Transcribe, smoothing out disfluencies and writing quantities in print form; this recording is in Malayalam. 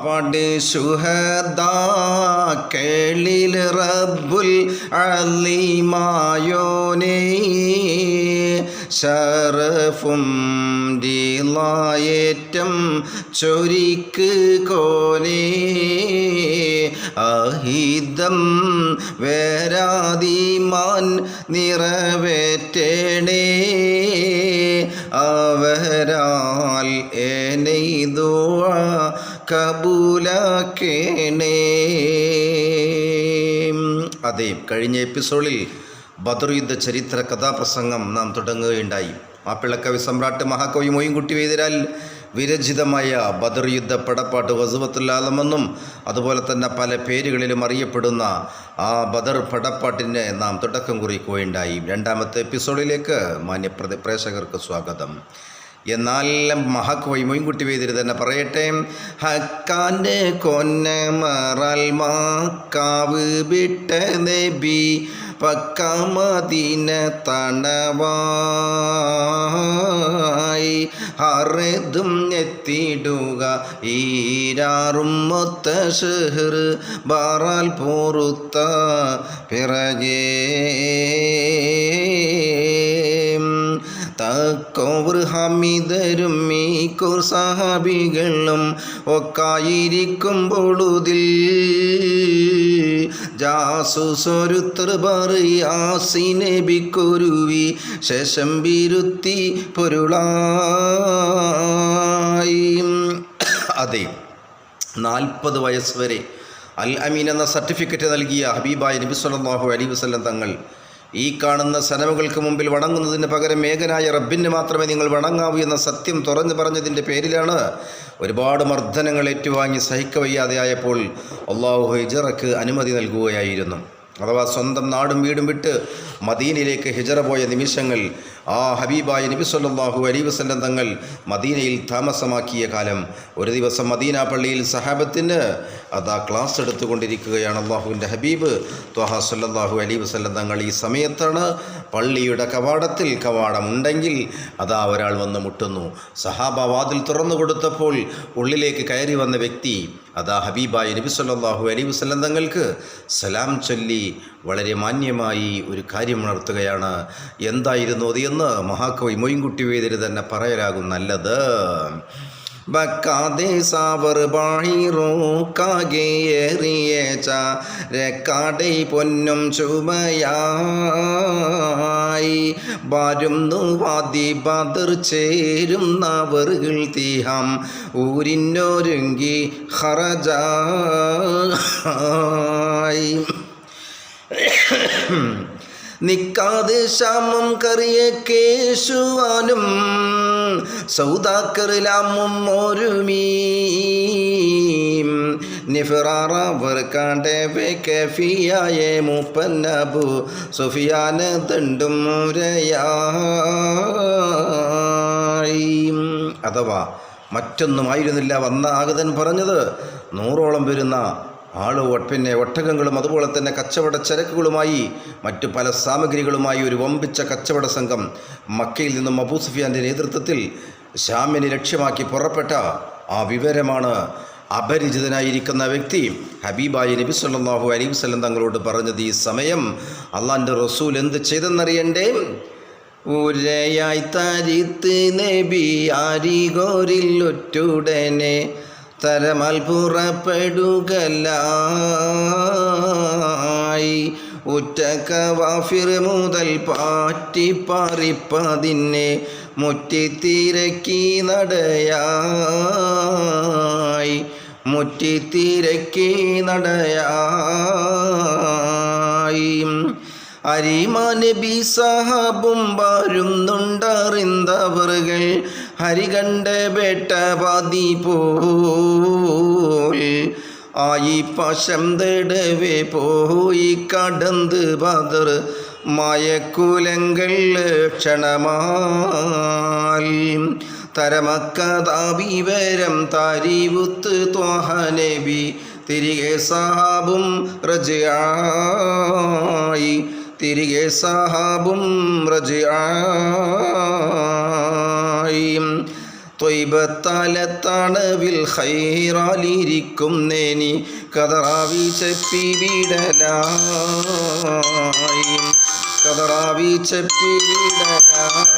പണ്ട് ശുഹദാക്കളിൽ റബ്ബുൽ അലീമായോനേ ശറഫും ദിലായേറ്റം ചൊരിക്ക് കോനേ അഹിതം വേരാതിമാൻ നിറവേറ്റണേ അവരാൽ എനെയ്തുവ കബൂലാക്കേണേ. അതെ, കഴിഞ്ഞ എപ്പിസോഡിൽ ബദർ യുദ്ധ ചരിത്ര കഥാപ്രസംഗം നാം തുടങ്ങുകയുണ്ടായി. മാപ്പിളക്കവി സമ്രാട്ട് മഹാകവി മൊയ്ൻകുട്ടി വൈദ്യരാൽ വിരചിതമായ ബദർ യുദ്ധ പടപ്പാട്ട് ഗസ്വത്തുൽ ആലമെന്നും അതുപോലെ തന്നെ പല പേരുകളിലും അറിയപ്പെടുന്ന ആ ബദർ പടപ്പാട്ടിന് നാം തുടക്കം കുറിക്കുകയുണ്ടായി. രണ്ടാമത്തെ എപ്പിസോഡിലേക്ക് മാന്യ പ്രേക്ഷകർക്ക് സ്വാഗതം. എന്നാൽ മഹാകവി മൊയ്ൻകുട്ടി വൈദ്യർ തന്നെ പറയട്ടെ. ഹക്കാൻ്റെ കൊന്നമറൽ മാക്കാവ് വിട്ട നബി പക്കമദീന തണവായി ഹറദും എത്തിടുക ഈരാറും മൊത്ത ഷെഹർ ബാറാൽ പോറുത്ത പിറകേ തക്കോവർ ഹമീദരും മീക്കൂർ സഹാബികളും ഒക്കായിരിക്കുമ്പോഴുതിൽ ജാസൂസൊരുത്തർ പറയാസിനബിക്കൊരുവി ശേഷം ബിരുത്തി പൊരുളായി. അതെ, 40 വയസ്സ് വരെ അൽ അമീൻ എന്ന സർട്ടിഫിക്കറ്റ് നൽകിയ ഹബീബായ നബി സല്ലല്ലാഹു അലൈഹി വസല്ലം തങ്ങൾ ഈ കാണുന്ന സനമുകൾക്ക് മുമ്പിൽ വണങ്ങുന്നതിന് പകരം ഏകനായ റബ്ബിന് മാത്രമേ നിങ്ങൾ വണങ്ങാവൂ എന്ന സത്യം തുറന്നു പറഞ്ഞതിൻ്റെ പേരിലാണ് ഒരുപാട് മർദ്ദനങ്ങൾ ഏറ്റുവാങ്ങി സഹിക്കവയ്യാതെയായപ്പോൾ അള്ളാഹു ഹിജറക്ക് അനുമതി നൽകുകയായിരുന്നു. അഥവാ സ്വന്തം നാടും വീടും വിട്ട് മദീനയിലേക്ക് ഹിജറ പോയ നിമിഷങ്ങൾ ആ ഹബീബായ നബി സല്ലല്ലാഹു അലൈഹി വസല്ലം തങ്ങൾ മദീനയിൽ താമസമാക്കിയ കാലം. ഒരു ദിവസം മദീന പള്ളിയിൽ സഹാബത്തിന് അതാ ക്ലാസ് എടുത്തുകൊണ്ടിരിക്കുകയാണ് അള്ളാഹുവിൻ്റെ ഹബീബ് ത്വഹ സല്ലല്ലാഹു അലൈഹി വസല്ലം തങ്ങൾ. ഈ സമയത്താണ് പള്ളിയുടെ കവാടത്തിൽ കവാടമുണ്ടെങ്കിൽ അതാ ഒരാൾ വന്ന് മുട്ടുന്നു. സഹാബ വാതിൽ തുറന്നു കൊടുത്തപ്പോൾ ഉള്ളിലേക്ക് കയറി വന്ന വ്യക്തി അതാ ഹബീബായ നബി സല്ലല്ലാഹു അലൈഹി വസല്ലം തങ്ങൾക്ക് സലാം ചൊല്ലി വളരെ മാന്യമായി ഒരു കാര്യം ഉണർത്തുകയാണ്. എന്തായിരുന്നു അത് എന്ന് മഹാകവി മൊയ്ൻകുട്ടി വൈദ്യർ തന്നെ പറയലാകും നല്ലത്. ബക്കാതെ സാവർ ബാഹിറോ കാകേറിയേച്ച രക്കാടൈ പൊന്നും ചുമയായി വരുന്നു വാദി ബദർ ചേരുന്നവർകൾ തീഹാം ഊരിന്നൊരുങ്ങി ഹറജായി നിക്കാതെ ശാമം കറിയ കേശുവാനും സൗദാക്കറിലാമും ഒരുമീ നിഫറാറവർ കാണ്ടവേ കഫിയായ മൂപ്പന്നബു സുഫിയാന ദണ്ടും മുരയായി. അഥവാ മറ്റൊന്നുമായിരുന്നില്ല വന്ന ആഗതൻ പറഞ്ഞത്. 100ഓളം വരുന്ന പിന്നെ ഒട്ടകങ്ങളും അതുപോലെ തന്നെ കച്ചവട ചരക്കുകളുമായി മറ്റു പല സാമഗ്രികളുമായി ഒരു വമ്പിച്ച കച്ചവട സംഘം മക്കയിൽ നിന്നും അബൂ സുഫിയാൻ്റെ നേതൃത്വത്തിൽ ശാമിനെ ലക്ഷ്യമാക്കി പുറപ്പെട്ട ആ വിവരമാണ് അപരിചിതനായിരിക്കുന്ന വ്യക്തി ഹബീബായ നബി സല്ലല്ലാഹു അലൈഹി വസല്ലം തങ്ങളോട് പറഞ്ഞത്. ഈ സമയം അള്ളാൻ്റെ റസൂൽ എന്ത് ചെയ്തെന്നറിയണ്ടേ? ഉരയായി തരിത്ത് നബി ആരിഗോരിൽ ഒറ്റുടനെ തരമാൽ പുറപ്പെടുകലായി ഉറ്റ കവാഫിർ മുതൽ പാറ്റിപ്പാറിപ്പതിനെ മുറ്റിത്തിരക്കി നടയായി മുറ്റിത്തിരക്കി നടയായി. അരിമാ നബി സഹാബും വരുന്നുണ്ടറിന്തവർകൾ ഹരികണ്ട ബേട്ട പാതി പോൽ ആയി പശം തടവേ പോയി കടന്ന് ബദർ മയക്കുലങ്ങൾ ക്ഷണമാൽ തരമക്കഥാ വിവരം താരിവുത്ത് ത്വഹ നബി തിരികെ സഹാബും റജായി തിരികെ സഹാബും റജായി ത്വയ്ബത്താലത്തണവിൽ ഖൈറാലിരിക്കും നേനി കതറാവി ചെപ്പി വിടലായി കതറാവി ചെപ്പി വിടലായി